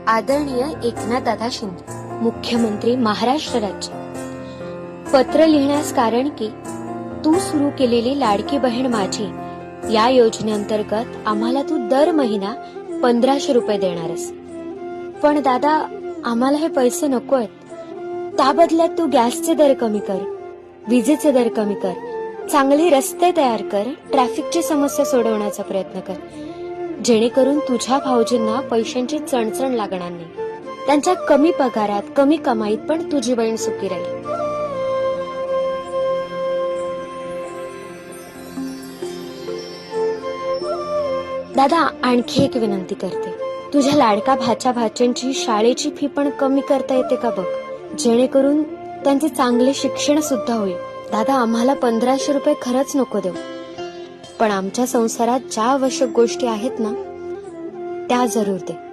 आदरणीय एकनाथदादा शिंदे, मुख्यमंत्री महाराष्ट्र राज्य. पत्र लिहिण्यास कारण की तू सुरू केलेली लाडकी बहीण माझी या योजनेअंतर्गत आम्हाला तू दर महिना 1500 रुपये देणारस. पण दादा, आम्हाला हे पैसे नको आहेत. त्या बदल्यात तू गॅसचे दर कमी कर, विजेचे दर कमी कर, चांगले रस्ते तयार कर, ट्रॅफिकची समस्या सोडवण्याचा प्रयत्न कर, जेणेकरून तुझ्या भाऊजींना पैशांची चणचण लागणार नाही. त्यांच्या कमी पगारात, कमी कमाईत पण तुझी बहीण सुखी राहील. दादा, आणखी एक विनंती करते. तुझ्या लाडका भाच्या भाच्यांची शाळेची फी पण कमी करता येते का बघ, जेणेकरून त्यांचे चांगले शिक्षण सुद्धा होईल. दादा, आम्हाला 1500 रुपये खरंच नको देऊ, पण आमच्या संसारात ज्या आवश्यक गोष्टी आहेत ना, त्या जरूर दे.